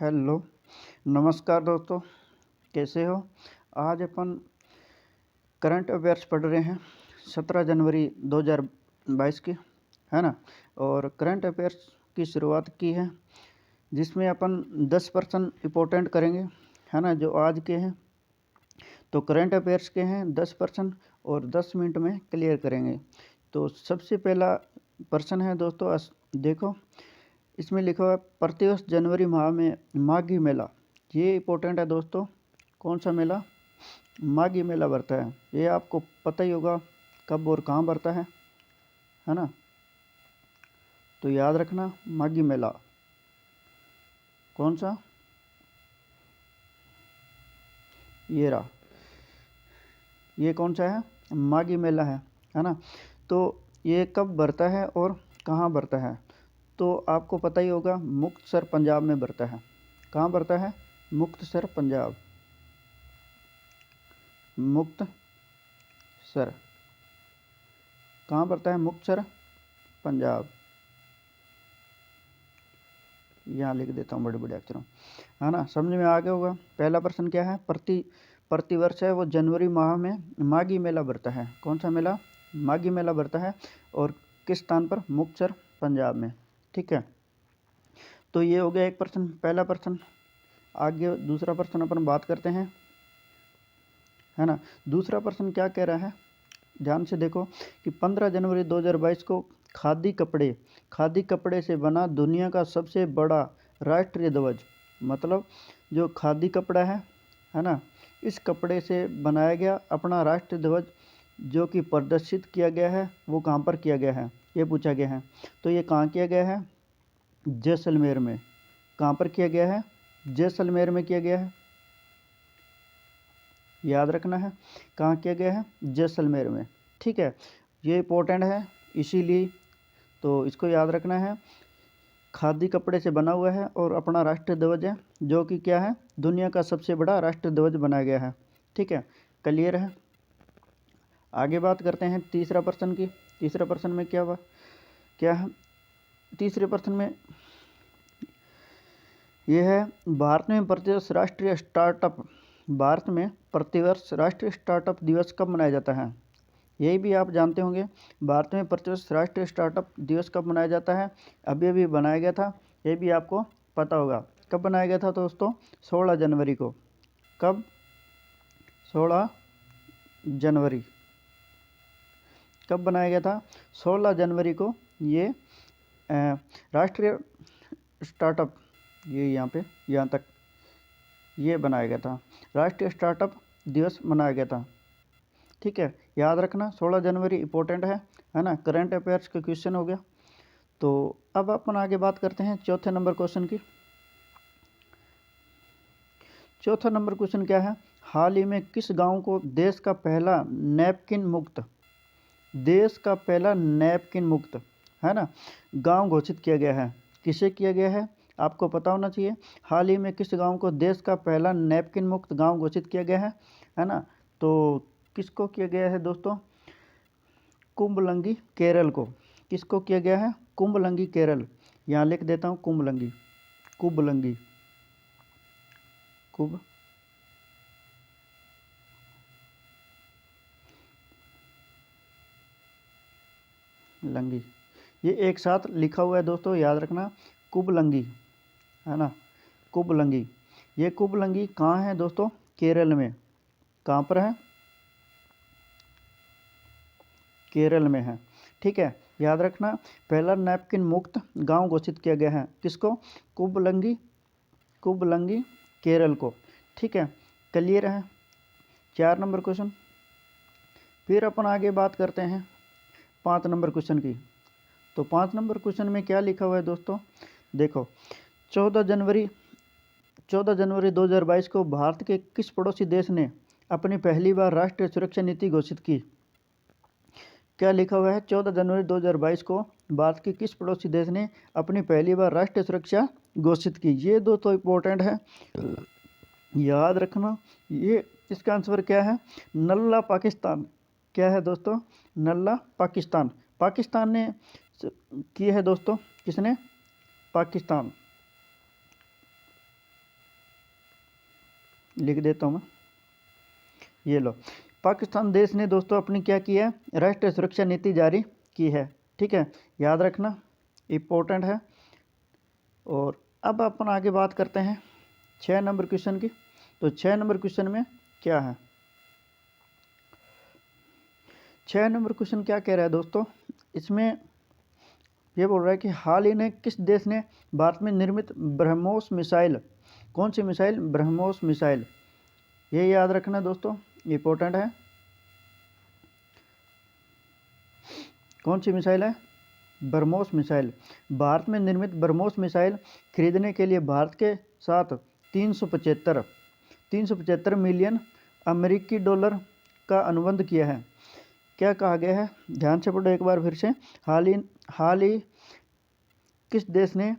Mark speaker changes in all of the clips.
Speaker 1: Hello, नमस्कार दोस्तों, कैसे हो? आज अपन करंट अफेयर्स पढ़ रहे हैं 17 जनवरी 2022 की, है ना? और करंट अफेयर्स की शुरुआत की है, जिसमें अपन 10% इम्पोर्टेंट करेंगे, है ना? जो आज के हैं, तो करंट अफेयर्स के हैं 10% और 10 मिनट में क्लियर करेंगे। तो सबसे पहला प्रश्न है दोस्तों, देखो, इसमें लिखा हुआ है प्रतिवर्ष जनवरी माह में माघी मेला। ये इम्पोर्टेंट है दोस्तों। कौन सा मेला? माघी मेला बढ़ता है। ये आपको पता ही होगा कब और कहाँ बढ़ता है ना? तो याद रखना, माघी मेला कौन सा? ये रहा, ये कौन सा है? माघी मेला है ना? तो ये कब बढ़ता है और कहाँ बढ़ता है? तो आपको पता ही होगा, मुक्तसर पंजाब में बढ़ता है। कहाँ बढ़ता है? मुक्तसर पंजाब। मुक्तसर कहाँ बढ़ता है? मुक्तसर पंजाब। यहाँ लिख देता हूँ बड़े बड़े अक्षरों, है ना? समझ में आ गया होगा। पहला प्रश्न क्या है? प्रतिवर्ष है वो जनवरी माह में माघी मेला बढ़ता है। कौन सा मेला? माघी मेला बढ़ता है। और किस स्थान पर? मुक्तसर पंजाब में। ठीक है, तो ये हो गया एक प्रश्न, पहला प्रश्न। आगे दूसरा प्रश्न अपन बात करते हैं, है ना? दूसरा प्रश्न क्या कह रहा है, ध्यान से देखो कि 15 जनवरी 2022 को खादी कपड़े से बना दुनिया का सबसे बड़ा राष्ट्रीय ध्वज, मतलब जो खादी कपड़ा है ना, इस कपड़े से बनाया गया अपना राष्ट्रीय ध्वज जो कि प्रदर्शित किया गया है, वो कहाँ पर किया गया है, ये पूछा गया है। तो ये कहाँ किया गया है? जैसलमेर में। कहाँ पर किया गया है? जैसलमेर में किया गया है। याद रखना है, कहाँ किया गया है? जैसलमेर में। ठीक है, ये इम्पोर्टेंट है, इसीलिए तो इसको याद रखना है। खादी कपड़े से बना हुआ है और अपना राष्ट्रीय ध्वज है, जो कि क्या है? दुनिया का सबसे बड़ा राष्ट्रीय ध्वज बनाया गया है। ठीक है, क्लियर है? आगे बात करते हैं तीसरा प्रश्न की। तीसरा प्रश्न में क्या है? तीसरे प्रश्न में यह है, भारत में प्रतिवर्ष राष्ट्रीय स्टार्टअप दिवस कब मनाया जाता है? यही भी आप जानते होंगे, भारत में प्रतिवर्ष राष्ट्रीय स्टार्टअप दिवस कब मनाया जाता है? अभी अभी बनाया गया था, ये भी आपको पता होगा। कब बनाया गया था दोस्तों? 16 जनवरी को। कब? 16 जनवरी। कब बनाया गया था? 16 जनवरी को। ये राष्ट्रीय स्टार्टअप, ये यहाँ तक ये बनाया गया था, राष्ट्रीय स्टार्टअप दिवस मनाया गया था। ठीक है, याद रखना, 16 जनवरी इंपॉर्टेंट है ना? करंट अफेयर्स का क्वेश्चन हो गया। तो अब अपन आगे बात करते हैं चौथे नंबर क्वेश्चन की। चौथा नंबर क्वेश्चन क्या है? हाल ही में किस गांव को देश का पहला नैपकिन मुक्त, है ना, गांव घोषित किया गया है? किसे किया गया है? आपको पता होना चाहिए। हाल ही में किस गांव को देश का पहला नैपकिन मुक्त गांव घोषित किया गया है ना? तो किसको किया गया है दोस्तों? कुंभलंगी, केरल को। किसको किया गया है? कुंभलंगी, केरल। यहाँ लिख देता हूँ, कुंभलंगी, कुंभलंगी, कुंभलंगी, ये एक साथ लिखा हुआ है दोस्तों, याद रखना, कुंभलंगी, है ना? कुंभलंगी। ये कुंभलंगी कहाँ है दोस्तों? केरल में। कहाँ पर है? केरल में है। ठीक है, याद रखना, पहला नैपकिन मुक्त गांव घोषित किया गया है। किसको? कुंभलंगी, कुंभलंगी, केरल को। ठीक है, क्लियर है? 4 नंबर क्वेश्चन। फिर अपन आगे बात करते हैं 5 नंबर क्वेश्चन की। तो 5 नंबर क्वेश्चन में क्या लिखा हुआ है दोस्तों? देखो, 14 जनवरी 2022 को भारत के किस पड़ोसी देश ने अपनी पहली बार राष्ट्रीय सुरक्षा नीति घोषित की? क्या लिखा हुआ है? 14 जनवरी 2022 को भारत के किस पड़ोसी देश ने अपनी पहली बार राष्ट्रीय सुरक्षा घोषित की? ये दो तो इम्पोर्टेंट है, याद रखना। ये इसका आंसर क्या है? नल्ला पाकिस्तान। क्या है दोस्तों? नल्ला पाकिस्तान। पाकिस्तान ने की है दोस्तों। किसने? पाकिस्तान। लिख देता हूँ मैं, ये लो। पाकिस्तान देश ने दोस्तों अपनी क्या की है, राष्ट्रीय सुरक्षा नीति जारी की है। ठीक है, याद रखना, इम्पोर्टेंट है। और अब अपन आगे बात करते हैं 6 नंबर क्वेश्चन की। तो 6 नंबर क्वेश्चन में क्या है, 6 नंबर क्वेश्चन क्या कह रहा है दोस्तों, इसमें ये बोल रहा है कि हाल ही में किस देश ने भारत में निर्मित ब्रह्मोस मिसाइल, कौन सी मिसाइल, ब्रह्मोस मिसाइल, ये याद रखना दोस्तों, इम्पोर्टेंट है। कौन सी मिसाइल है, ब्रह्मोस मिसाइल। भारत में निर्मित ब्रह्मोस मिसाइल खरीदने के लिए भारत के साथ 375 मिलियन अमेरिकी डॉलर का अनुबंध किया है। क्या कहा गया है, ध्यान से पढ़ो एक बार फिर से। हाल ही किस देश ने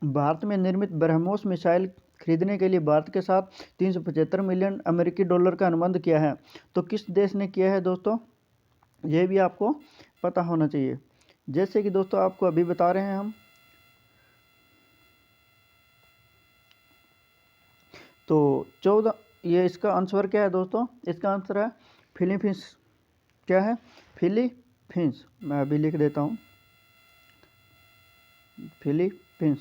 Speaker 1: भारत में निर्मित ब्रह्मोस मिसाइल खरीदने के लिए भारत के साथ 375 मिलियन अमेरिकी डॉलर का अनुबंध किया है। तो किस देश ने किया है दोस्तों, ये भी आपको पता होना चाहिए। जैसे कि दोस्तों आपको अभी बता रहे हैं हम, तो 14, ये इसका आंसर क्या है दोस्तों, इसका आंसर है फिलीपींस। क्या है, फिलीपींस। मैं अभी लिख देता हूँ, फिलीपींस।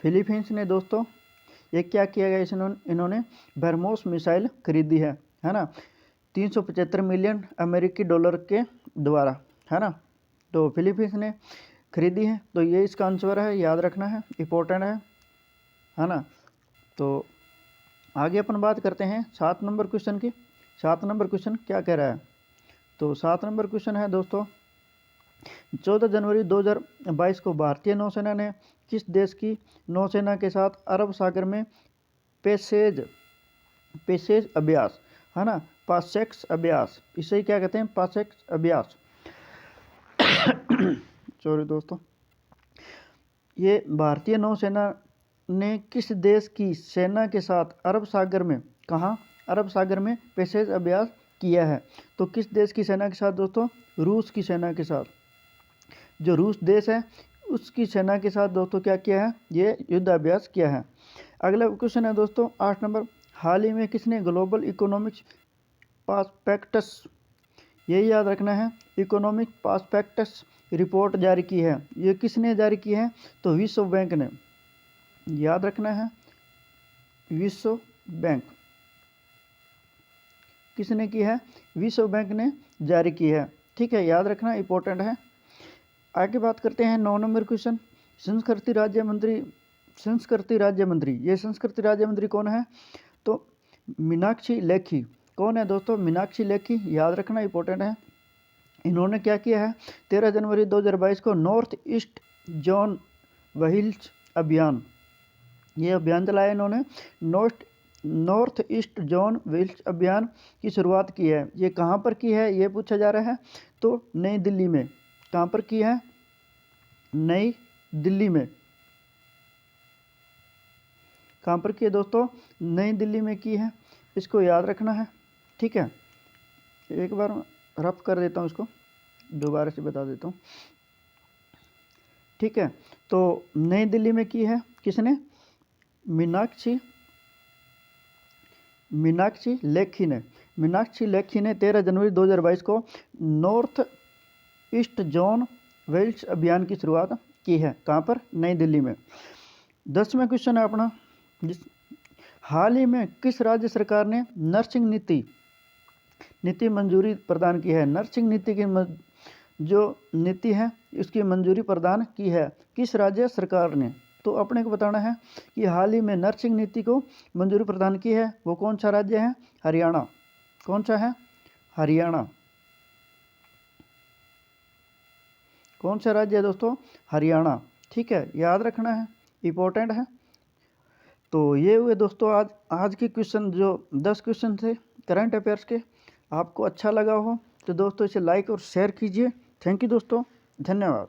Speaker 1: फिलीपींस ने दोस्तों ये क्या किया गया, इन्होंने ब्रह्मोस मिसाइल खरीदी है ना, 375 मिलियन अमेरिकी डॉलर के द्वारा, है ना। तो फिलीपींस ने खरीदी है, तो ये इसका आंसर है, याद रखना है, इम्पोर्टेंट है ना। तो आगे अपन बात करते हैं 7 नंबर क्वेश्चन की। 7 नंबर क्वेश्चन क्या कह रहा है, तो 7 नंबर क्वेश्चन है दोस्तों, 14 जनवरी 2022 को भारतीय नौसेना ने किस देश की नौसेना के साथ अरब सागर में पैसेज अभ्यास, है ना, पासेक्स अभ्यास, इसे क्या कहते हैं, पासेक्स अभ्यास। सॉरी दोस्तों, ये भारतीय नौसेना ने किस देश की सेना के साथ अरब सागर में, कहाँ, अरब सागर में पैसेज अभ्यास किया है। तो किस देश की सेना के साथ दोस्तों, रूस की सेना के साथ, जो रूस देश है उसकी सेना के साथ दोस्तों क्या किया है, ये युद्ध अभ्यास किया है। अगला क्वेश्चन है दोस्तों 8 नंबर, हाल ही में किसने ग्लोबल इकोनॉमिक्स पासपेक्टस, ये याद रखना है, इकोनॉमिक पासपेक्टस रिपोर्ट जारी की है। ये किसने जारी की है, तो विश्व बैंक ने, याद रखना है, विश्व बैंक किसने की है, विश्व बैंक ने जारी की है। ठीक है, याद रखना, इंपॉर्टेंट है। आगे बात करते हैं 9 नंबर क्वेश्चन, संस्कृति राज्य मंत्री, ये संस्कृति राज्य मंत्री कौन है, तो मीनाक्षी लेखी। कौन है दोस्तों, मीनाक्षी लेखी, याद रखना, इंपॉर्टेंट है। इन्होंने क्या किया है, 13 जनवरी 2022 को नॉर्थ ईस्ट जोन व्हील्स अभियान, ये अभियान चलाया इन्होंने, नॉर्थ ईस्ट जोन व्हील्स अभियान की शुरुआत की है। ये कहाँ पर की है, ये पूछा जा रहा है, तो नई दिल्ली में। कहाँ पर की है, नई दिल्ली में। कहाँ पर की है दोस्तों, नई दिल्ली में की है, इसको याद रखना है। ठीक है, एक बार रफ कर देता हूँ, इसको दोबारा से बता देता हूँ। ठीक है, तो नई दिल्ली में की है किसने, मीनाक्षी लेखी ने 13 जनवरी 2022 को नॉर्थ ईस्ट जोन व्हील्स अभियान की शुरुआत की है। कहाँ पर, नई दिल्ली में। 10वां क्वेश्चन है अपना, हाल ही में किस राज्य सरकार ने नर्सिंग नीति मंजूरी प्रदान की है। नर्सिंग नीति की जो नीति है उसकी मंजूरी प्रदान की है, किस राज्य सरकार ने। तो अपने को बताना है कि हाल ही में नर्सिंग नीति को मंजूरी प्रदान की है, वो कौन सा राज्य है, हरियाणा। कौन सा है, हरियाणा। कौन सा राज्य है दोस्तों, हरियाणा। ठीक है, याद रखना है, इम्पोर्टेंट है। तो ये हुए दोस्तों आज के क्वेश्चन, जो 10 क्वेश्चन थे करंट अफेयर्स के। आपको अच्छा लगा हो तो दोस्तों इसे लाइक और शेयर कीजिए। थैंक यू दोस्तों, धन्यवाद।